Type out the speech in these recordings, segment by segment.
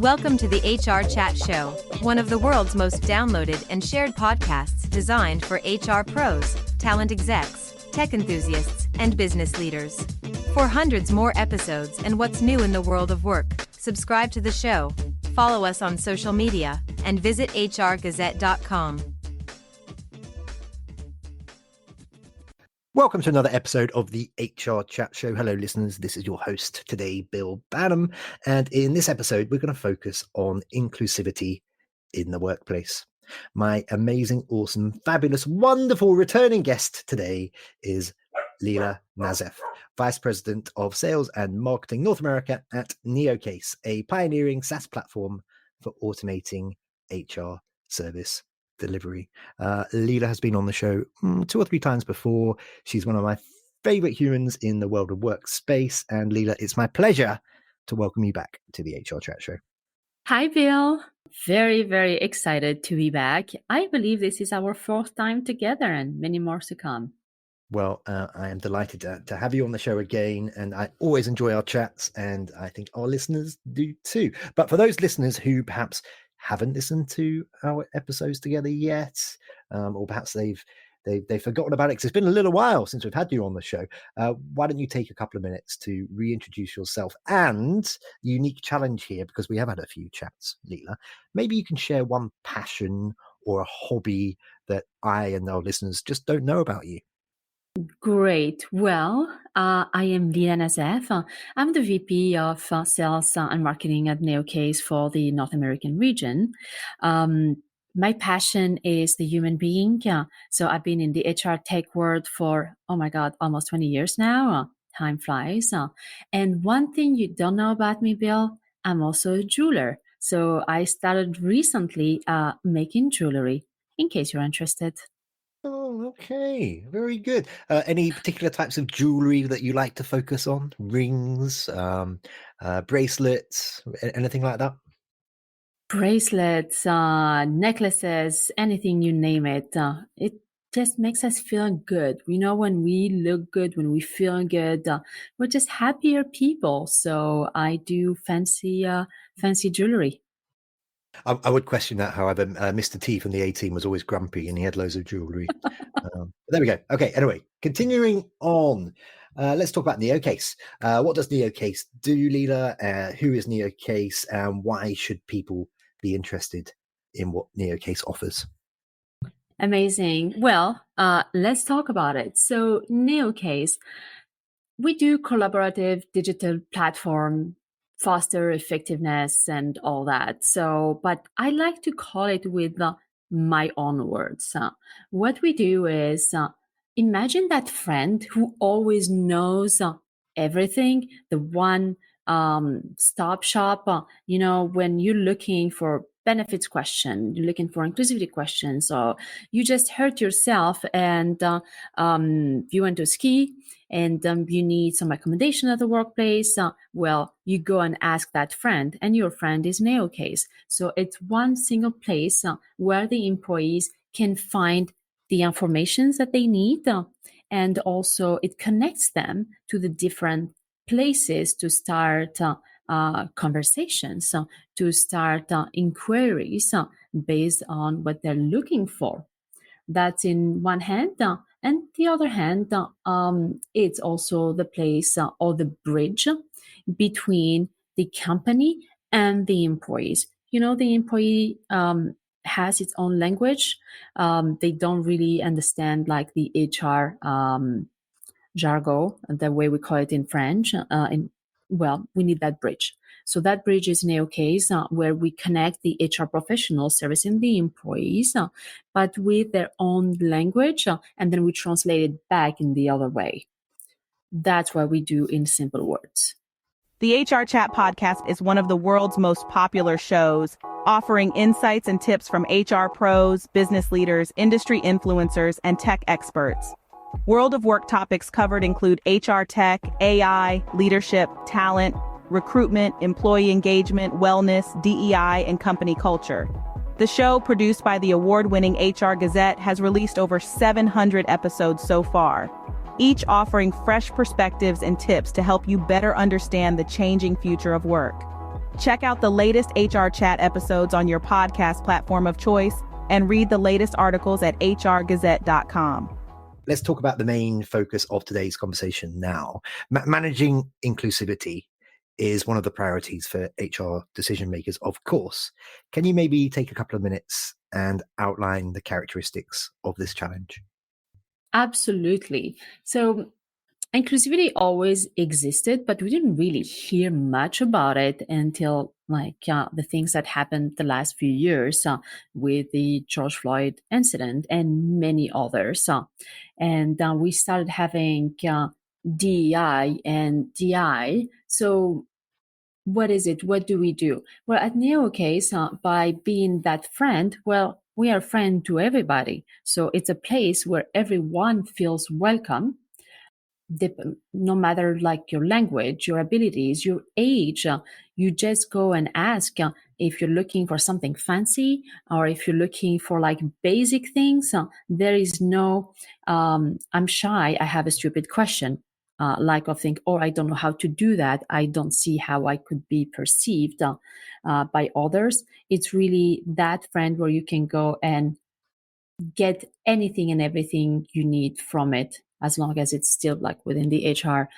Welcome to the HR Chat Show, one of the world's most downloaded and shared podcasts designed for HR pros, talent execs, tech enthusiasts, and business leaders. For hundreds more episodes and what's new in the world of work, subscribe to the show, follow us on social media, and visit hrgazette.com. Welcome to another episode of the HR Chat Show. Hello, listeners. This is your host today, Bill Banham. And in this episode, we're going to focus on inclusivity in the workplace. My amazing, awesome, fabulous, wonderful returning guest today is Lila Nazef, Vice President of Sales and Marketing North America at Neocase, a pioneering SaaS platform for automating HR service delivery. Lila has been on the show 2 or 3 times before. She's one of my favorite humans in the world of workspace. And Lila, it's my pleasure to welcome you back to the HR Chat Show. Hi, Bill. Very, very excited to be back. I believe this is our 4th time together and many more to come. Well, I am delighted to have you on the show again, and I always enjoy our chats, and I think our listeners do too. But for those listeners who perhaps haven't listened to our episodes together yet, or perhaps they've forgotten about it because it's been a little while since we've had you on the show, why don't you take a couple of minutes to reintroduce yourself and unique challenge here, because we have had a few chats, Lila. Maybe you can share one passion or a hobby that I and our listeners just don't know about you. Great. Well, I am Lila Nazef. I'm the VP of Sales and Marketing at Neocase for the North American region. My passion is the human being. So I've been in the HR tech world for, almost 20 years now. Time flies. And one thing you don't know about me, Bill, I'm also a jeweler. So I started recently making jewelry, in case you're interested. Oh, okay. Very good. Any particular types of jewelry that you like to focus on? Rings, bracelets, anything like that? Bracelets, necklaces, anything, you name it. It just makes us feel good. You know, when we look good, when we feel good, we're just happier people. So I do fancy jewelry. I would question that, however. Mr. T from the A-Team was always grumpy and he had loads of jewelry. There we go. Okay, anyway, continuing on. Let's talk about Neocase. What does Neocase do, Lila? Who is Neocase, and why should people be interested in what Neocase offers? Amazing. Well, let's talk about it. So Neocase, we do collaborative digital platform, foster effectiveness and all that. So, but I like to call it with my own words. What we do is imagine that friend who always knows everything, the one stop shop. When you're looking for benefits question, you're looking for inclusivity questions, or you just hurt yourself and you went to ski and you need some accommodation at the workplace. Well, you go and ask that friend, and your friend is Neocase. So it's one single place where the employees can find the information that they need, and also it connects them to the different places to start conversations, to start inquiries based on what they're looking for. That's in one hand. And the other hand, it's also the place or the bridge between the company and the employees. The employee has its own language. They don't really understand like the HR jargon, the way we call it in French. We need that bridge. So that bridge is Neocase, where we connect the HR professionals servicing the employees, but with their own language, and then we translate it back in the other way. That's what we do in simple words. The HR Chat podcast is one of the world's most popular shows, offering insights and tips from HR pros, business leaders, industry influencers, and tech experts. World of work topics covered include HR tech, AI, leadership, talent, recruitment, employee engagement, wellness, DEI, and company culture. The show, produced by the award-winning HR Gazette, has released over 700 episodes so far, each offering fresh perspectives and tips to help you better understand the changing future of work. Check out the latest HR Chat episodes on your podcast platform of choice and read the latest articles at hrgazette.com. Let's talk about the main focus of today's conversation now. Managing inclusivity is one of the priorities for HR decision makers, of course. Can you maybe take a couple of minutes and outline the characteristics of this challenge? Absolutely. So inclusivity always existed, but we didn't really hear much about it until the things that happened the last few years with the George Floyd incident and many others. And we started having DEI and DI. So what is it? What do we do? Well, at Neocase, by being that friend, well, we are a friend to everybody. So it's a place where everyone feels welcome. No matter your language, your abilities, your age, you just go and ask if you're looking for something fancy or if you're looking for basic things. There is no, I'm shy, I have a stupid question. I don't know how to do that. I don't see how I could be perceived by others. It's really that friend where you can go and get anything and everything you need from it, as long as it's still within the HR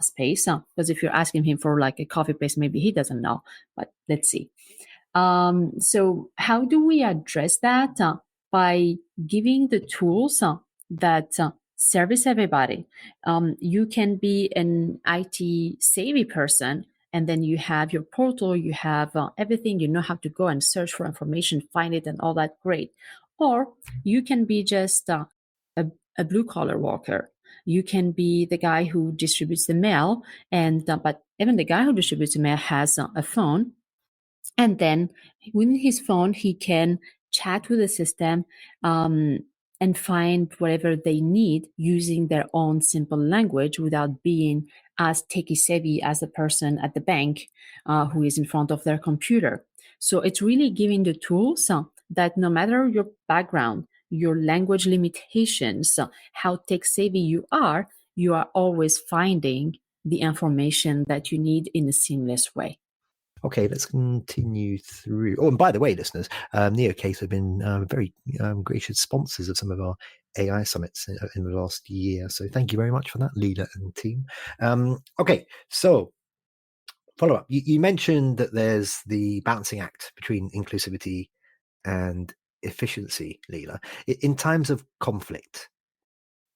space. Because if you're asking him for a coffee place, maybe he doesn't know, but let's see. So how do we address that? By giving the tools that service everybody. You can be an IT savvy person, and then you have your portal, you have everything, you know how to go and search for information, find it and all that, great. Or you can be just a blue collar worker. You can be the guy who distributes the mail, but even the guy who distributes the mail has a phone. And then within his phone, he can chat with the system and find whatever they need using their own simple language without being as techie savvy as the person at the bank who is in front of their computer. So it's really giving the tools that no matter your background, your language limitations, how tech savvy you are always finding the information that you need in a seamless way. Okay, let's continue through. Oh, and by the way, listeners, Neocase have been very gracious sponsors of some of our AI summits in the last year. So thank you very much for that, Lila and team. Okay, so follow up. You mentioned that there's the balancing act between inclusivity and efficiency, Lila. In times of conflict,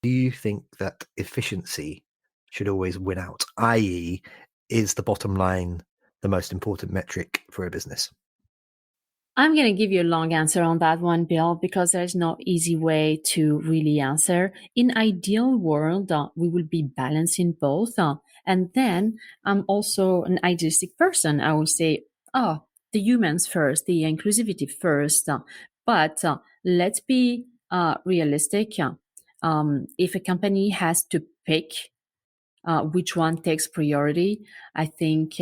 do you think that efficiency should always win out, i.e., is the bottom line the most important metric for a business? I'm going to give you a long answer on that one, Bill, because there's no easy way to really answer. In ideal world, we will be balancing both. And then I'm also an idealistic person. I will say, the humans first, the inclusivity first. But let's be realistic. If a company has to pick which one takes priority, I think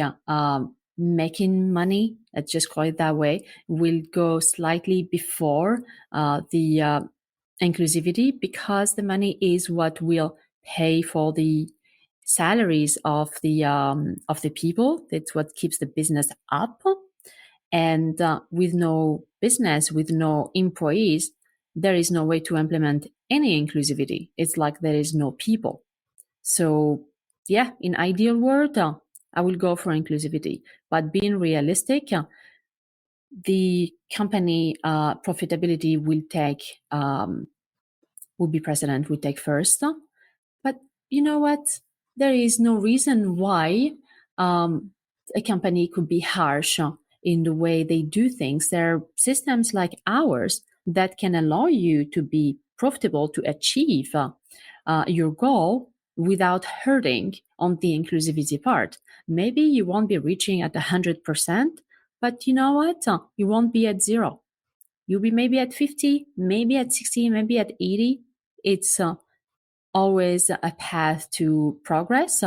making money, let's just call it that way, will go slightly before the inclusivity, because the money is what will pay for the salaries of the people. That's what keeps the business up. And with no business, with no employees, there is no way to implement any inclusivity. It's like there is no people. So yeah, in ideal world, I will go for inclusivity. But being realistic, the company profitability will be precedent, will take first. But you know what? There is no reason why a company could be harsh in the way they do things. There are systems like ours that can allow you to be profitable, to achieve your goal without hurting on the inclusivity part. Maybe you won't be reaching at 100%, but you know what? You won't be at 0. You'll be maybe at 50, maybe at 60, maybe at 80. It's always a path to progress,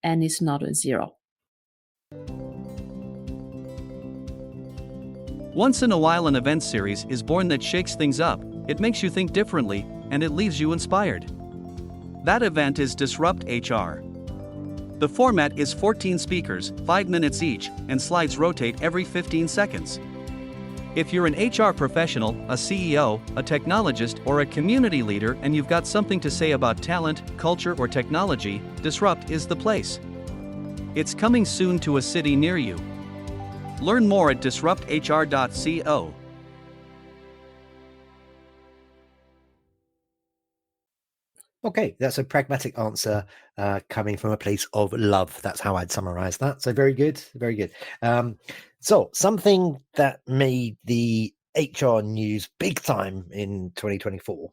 and it's not a 0. Once in a while, an event series is born that shakes things up. It makes you think differently, and it leaves you inspired. That event is Disrupt HR. The format is 14 speakers, 5 minutes each, and slides rotate every 15 seconds. If you're an HR professional, a CEO, a technologist, or a community leader and you've got something to say about talent, culture, or technology, Disrupt is the place. It's coming soon to a city near you. Learn more at disrupthr.co. Okay, that's a pragmatic answer coming from a place of love. That's how I'd summarize that. So very good, very good. So something that made the HR news big time in 2024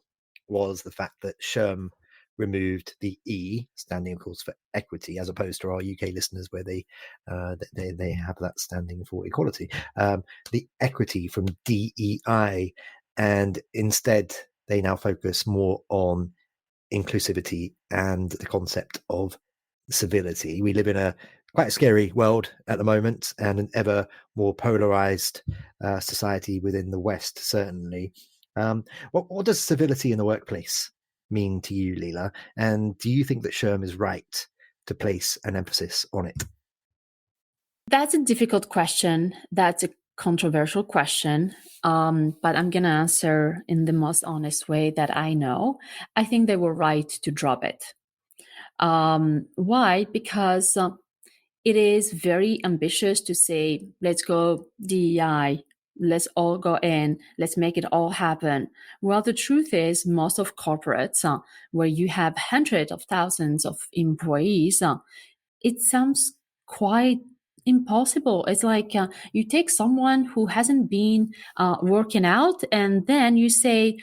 was the fact that SHRM removed the E, standing of course for equity, as opposed to our UK listeners where they have that standing for equality. The equity from DEI, and instead they now focus more on inclusivity and the concept of civility. We live in a quite scary world at the moment, and an ever more polarized society within the West, certainly. What does civility in the workplace mean to you, Lila? And do you think that SHRM is right to place an emphasis on it? That's a difficult question. That's a controversial question. But I'm going to answer in the most honest way that I know. I think they were right to drop it. Why? Because it is very ambitious to say, let's go DEI, let's all go in, let's make it all happen. Well, the truth is, most of corporates, where you have hundreds of thousands of employees, it sounds quite impossible. It's like you take someone who hasn't been working out and then you say,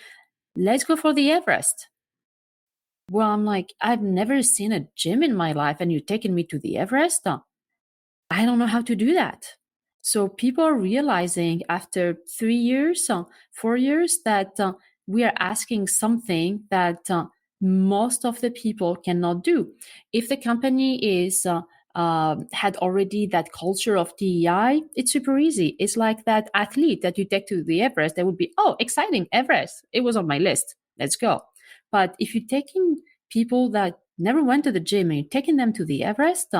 let's go for the Everest. Well, I'm like, I've never seen a gym in my life and you're taking me to the Everest? I don't know how to do that. So people are realizing after 3 years, 4 years, that we are asking something that most of the people cannot do. If the company is had already that culture of DEI, it's super easy. It's like that athlete that you take to the Everest. They would be, oh, exciting, Everest. It was on my list. Let's go. But if you're taking people that never went to the gym and you're taking them to the Everest,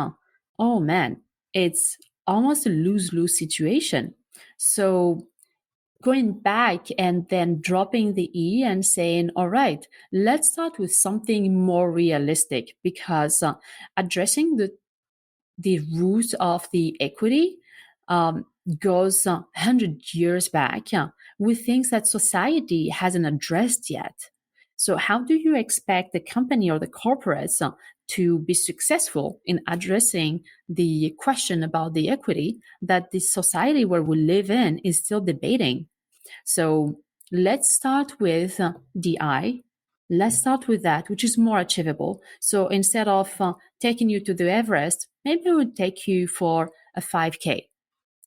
oh man, it's almost a lose-lose situation. So going back and then dropping the E and saying, all right, let's start with something more realistic, because addressing the root of the equity goes 100 years back with things that society hasn't addressed yet. So how do you expect the company or the corporates to be successful in addressing the question about the equity that the society where we live in is still debating? So let's start with DI. Let's start with that, which is more achievable. So instead of taking you to the Everest, maybe we would take you for a 5K.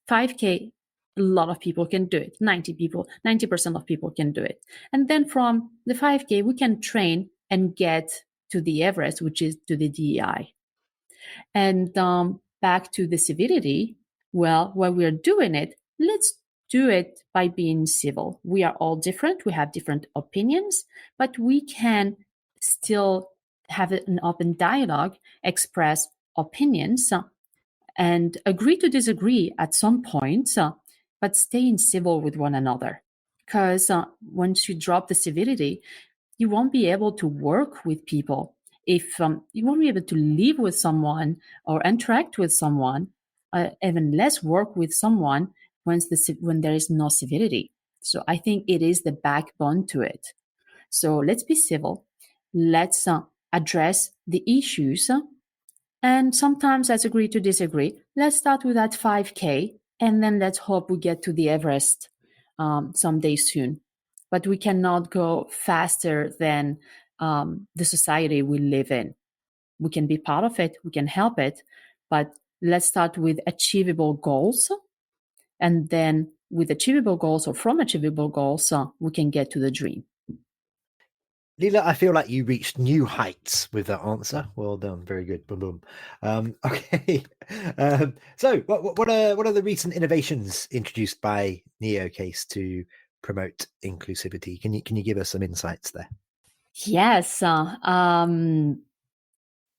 5K, a lot of people can do it. 90% of people can do it. And then from the 5K, we can train and get to the Everest, which is to the DEI. And back to the civility, well, while we're doing it, let's do it by being civil. We are all different. We have different opinions, but we can still have an open dialogue, express opinions, and agree to disagree at some point, but staying civil with one another. Because once you drop the civility, you won't be able to work with people. If you won't be able to live with someone or interact with someone, even less work with someone when there is no civility. So I think it is the backbone to it. So let's be civil. Let's address the issues. And sometimes let's agree to disagree. Let's start with that 5K, and then let's hope we get to the Everest someday soon. But we cannot go faster than the society we live in. We can be part of it, we can help it, but let's start with achievable goals. And then with achievable goals or from achievable goals, we can get to the dream. Lila, I feel like you reached new heights with that answer. Well done. Very good. Boom, boom. Okay. So what are the recent innovations introduced by Neocase to promote inclusivity? Can you give us some insights there? Yes.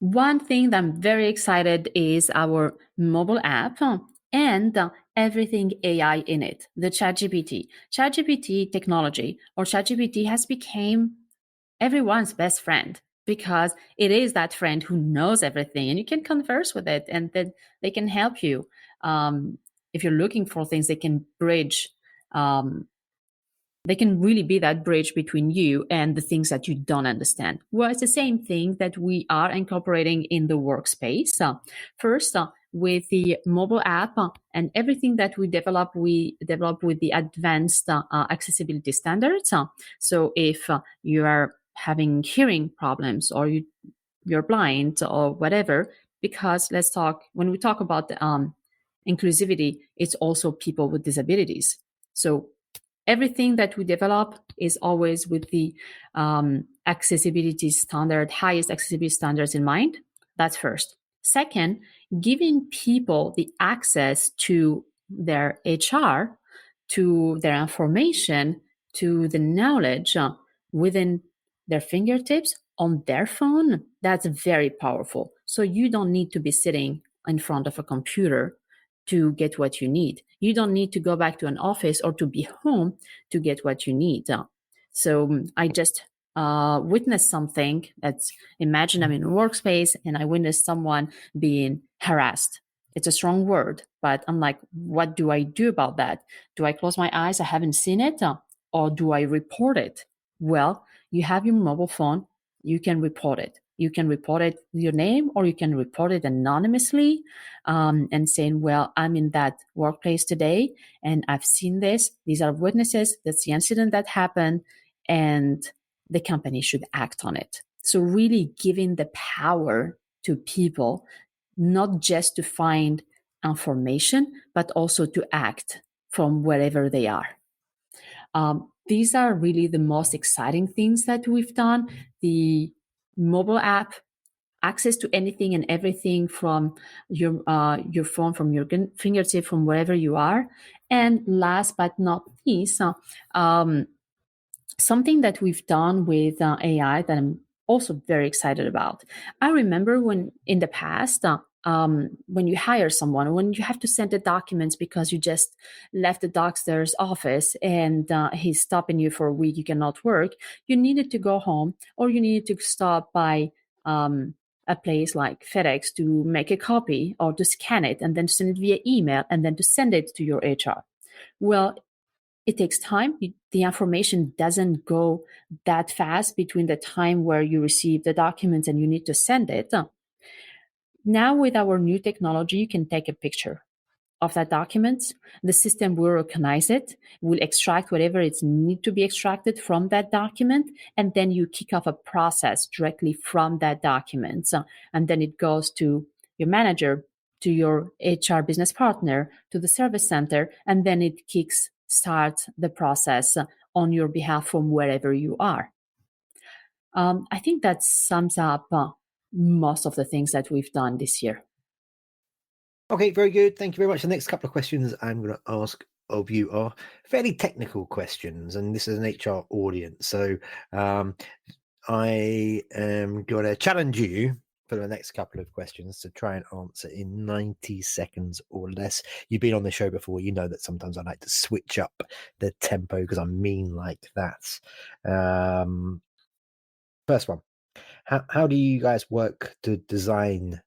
One thing that I'm very excited is our mobile app and everything AI in it. The ChatGPT technology, or ChatGPT, has become everyone's best friend because it is that friend who knows everything, and you can converse with it, and then they can help you. If you're looking for things, they can bridge. They can really be that bridge between you and the things that you don't understand. Well, it's the same thing that we are incorporating in the workspace. First, with the mobile app and everything that we develop with the advanced accessibility standards. So if you are having hearing problems, or you're blind or whatever, because when we talk about inclusivity, it's also people with disabilities. So everything that we develop is always with the highest accessibility standards in mind. That's first. Second, giving people the access to their HR, to their information, to the knowledge within their fingertips on their phone. That's very powerful. So you don't need to be sitting in front of a computer to get what you need. You don't need to go back to an office or to be home to get what you need. So I just witnessed something. Imagine I'm in a workspace and I witnessed someone being harassed. It's a strong word, but I'm like, what do I do about that? Do I close my eyes? I haven't seen it. Or do I report it? Well, you have your mobile phone. You can report it. You can report it with your name, or you can report it anonymously and saying, well, I'm in that workplace today and I've seen this. These are witnesses. That's the incident that happened, and the company should act on it. So really giving the power to people, not just to find information, but also to act from wherever they are. These are really the most exciting things that we've done. The mobile app, access to anything and everything from your phone, from your fingertip, from wherever you are. And last but not least, something that we've done with AI that I'm also very excited about. I remember when in the past, when you hire someone, when you have to send the documents because you just left the doctor's office and he's stopping you for a week, you cannot work, you needed to go home, or you needed to stop by a place like FedEx to make a copy or to scan it and then send it via email and then to send it to your HR. Well, it takes time. The information doesn't go that fast between the time where you receive the documents and you need to send it. Now with our new technology, you can take a picture of that document. The system will recognize it, will extract whatever it needs to be extracted from that document, and then you kick off a process directly from that document. And then it goes to your manager, to your HR business partner, to the service center, and then it starts the process on your behalf from wherever you are. I think that sums up most of the things that we've done this year. Okay, very good. Thank you very much. The next couple of questions I'm going to ask of you are fairly technical questions, and this is an HR audience. So I am going to challenge you for the next couple of questions to try and answer in 90 seconds or less. You've been on the show before. You know that sometimes I like to switch up the tempo because I'm mean like that. First one. How do you guys work to design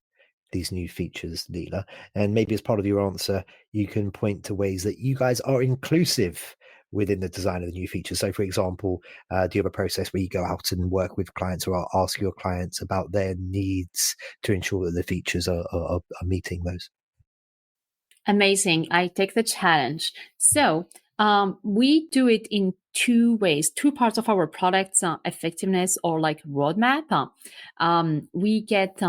these new features, Lila? And maybe as part of your answer, you can point to ways that you guys are inclusive within the design of the new features. So, for example, do you have a process where you go out and work with clients or ask your clients about their needs to ensure that the features are meeting those? Amazing. I take the challenge. So we do it in two ways, two parts of our product's effectiveness or like roadmap. We get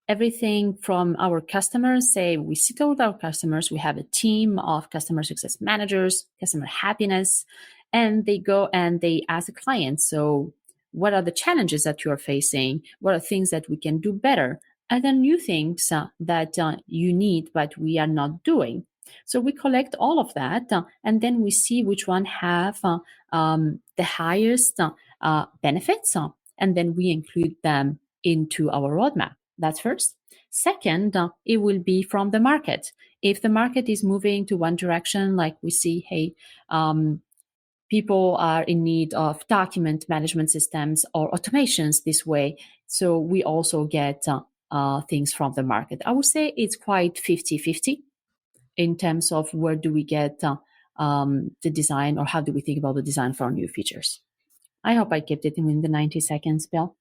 everything from our customers. Say we sit down with our customers. We have a team of customer success managers, customer happiness, and they go and they ask the client, so what are the challenges that you are facing? What are things that we can do better? Are there new things that you need but we are not doing? So we collect all of that and then we see which one have the highest benefits, and then we include them into our roadmap. That's first. Second, it will be from the market. If the market is moving to one direction, like we see, hey, people are in need of document management systems or automations this way. So we also get things from the market. I would say it's quite 50-50 in terms of where do we get the design, or how do we think about the design for new features. I hope I kept it in the 90 seconds, Bill.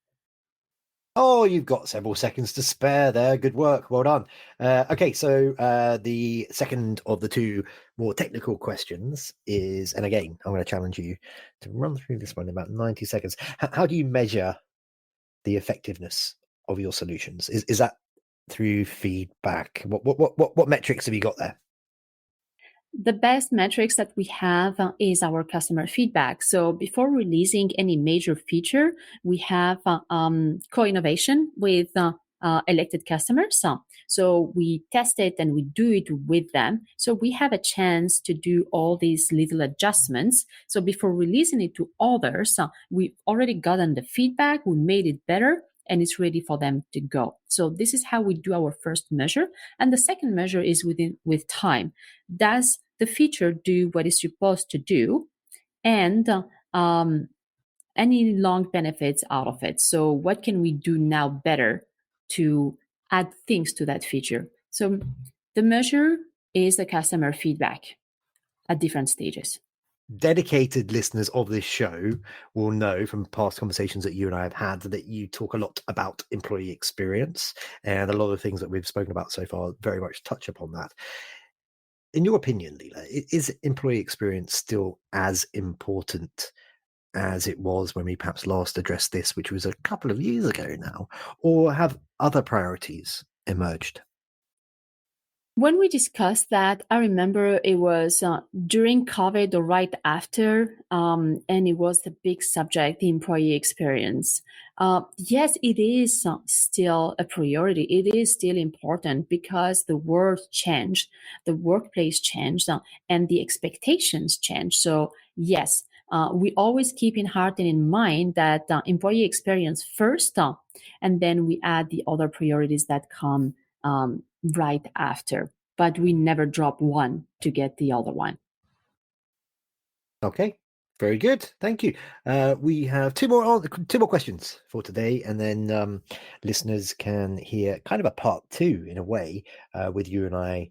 Oh, you've got several seconds to spare there. Good work. Well done. Okay, so the second of the two more technical questions is, and again, I'm going to challenge you to run through this one in about 90 seconds. How do you measure the effectiveness of your solutions? Is that through feedback? What metrics have you got there? The best metrics that we have is our customer feedback. So before releasing any major feature, we have co-innovation with elected customers. So we test it and we do it with them. So we have a chance to do all these little adjustments. So before releasing it to others, we've already gotten the feedback, we made it better, and it's ready for them to go. So this is how we do our first measure. And the second measure is with time. Does the feature do what it's supposed to do? And any long benefits out of it. So what can we do now better to add things to that feature? So the measure is the customer feedback at different stages. Dedicated listeners of this show will know from past conversations that you and I have had that you talk a lot about employee experience, and a lot of things that we've spoken about so far very much touch upon that. In your opinion, Lila, is employee experience still as important as it was when we perhaps last addressed this, which was a couple of years ago now, or have other priorities emerged? When we discussed that, I remember it was during COVID or right after, and it was the big subject, the employee experience. Yes, it is still a priority. It is still important because the world changed, the workplace changed, and the expectations changed. So yes, we always keep in heart and in mind that employee experience first, and then we add the other priorities that come right after, but we never drop one to get the other one. Okay, very good. Thank you. We have two more questions for today, and then listeners can hear kind of a part two in a way with you and I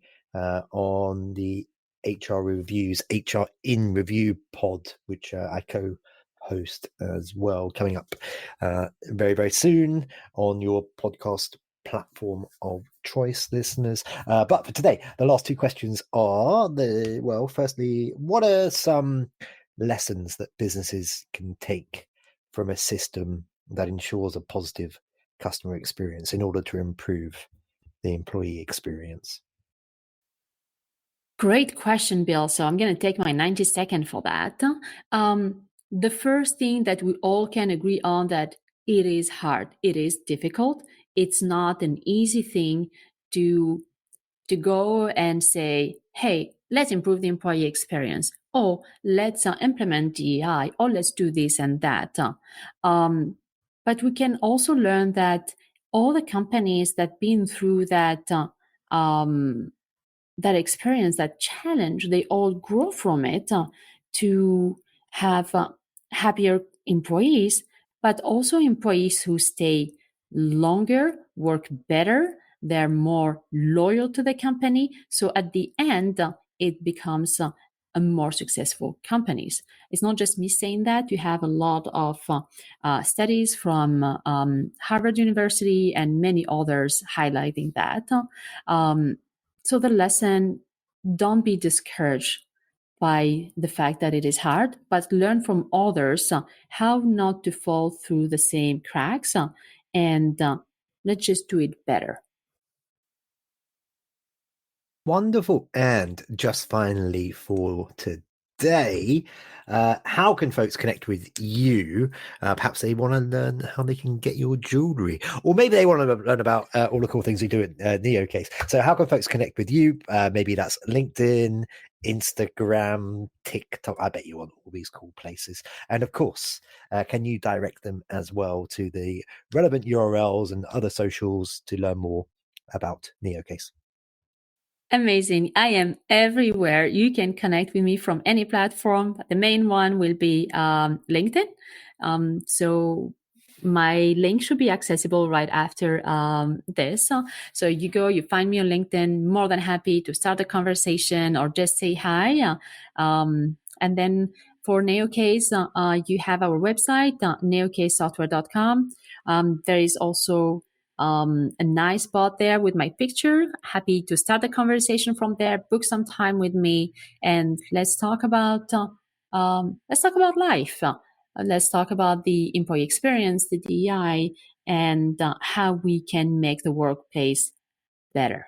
on the HR Reviews, HR in Review pod, which I co-host as well, coming up very, very soon on your podcast platform of choice, listeners. But for today, the last two questions are firstly, what are some lessons that businesses can take from a system that ensures a positive customer experience in order to improve the employee experience? Great question, Bill. So I'm going to take my 90 seconds for that. The first thing that we all can agree on, that it is hard, it is difficult. It's not an easy thing to go and say, hey, let's improve the employee experience, or let's implement DEI, or let's do this and that. But we can also learn that all the companies that been through that that experience, that challenge, they all grow from it to have happier employees, but also employees who stay longer, work better, they're more loyal to the company. So at the end, it becomes a more successful companies. It's not just me saying that. You have a lot of studies from Harvard University and many others highlighting that. So the lesson, don't be discouraged by the fact that it is hard, but learn from others how not to fall through the same cracks, and let's just do it better. Wonderful. And just finally for today, how can folks connect with you? Perhaps they want to learn how they can get your jewelry, or maybe they want to learn about all the cool things you do at Neocase. So how can folks connect with you? Maybe that's LinkedIn, Instagram, TikTok. I bet you on all these cool places. And of course, can you direct them as well to the relevant URLs and other socials to learn more about Neocase? Amazing. I am everywhere. You can connect with me from any platform. The main one will be LinkedIn. So my link should be accessible right after this. So you find me on LinkedIn, more than happy to start a conversation or just say hi. And then for Neocase, you have our website, neocasesoftware.com. There is also a nice spot there with my picture. Happy to start the conversation from there. Book some time with me, and let's talk about life. Let's talk about the employee experience, the DEI, and how we can make the workplace better.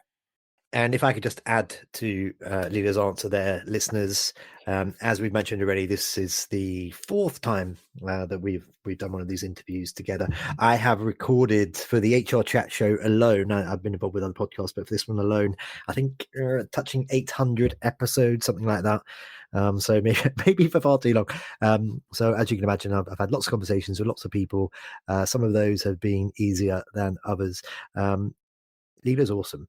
And if I could just add to Lila's answer there, listeners, as we've mentioned already, this is the fourth time that we've done one of these interviews together. I have recorded for the HR Chat Show alone. I've been involved with other podcasts, but for this one alone, I think touching 800 episodes, something like that. So maybe for far too long. So as you can imagine, I've had lots of conversations with lots of people. Some of those have been easier than others. Lila's awesome.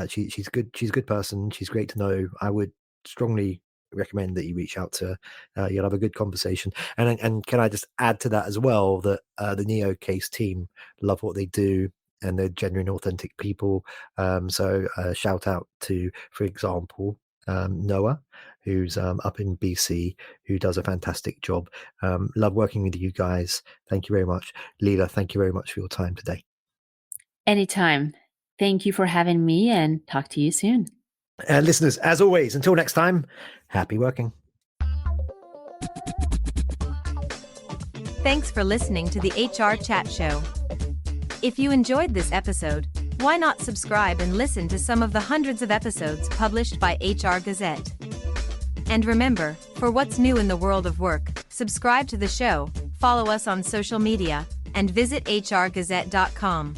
She's good. She's a good person. She's great to know. I would strongly recommend that you reach out to her. You'll have a good conversation. And can I just add to that as well that the Neocase team love what they do, and they're genuine, authentic people. So shout out to, for example, Noah, who's up in BC, who does a fantastic job. Love working with you guys. Thank you very much. Lila, thank you very much for your time today. Anytime. Thank you for having me, and talk to you soon. And listeners, as always, until next time, happy working. Thanks for listening to the HR Chat Show. If you enjoyed this episode, why not subscribe and listen to some of the hundreds of episodes published by HR Gazette? And remember, for what's new in the world of work, subscribe to the show, follow us on social media, and visit hrgazette.com.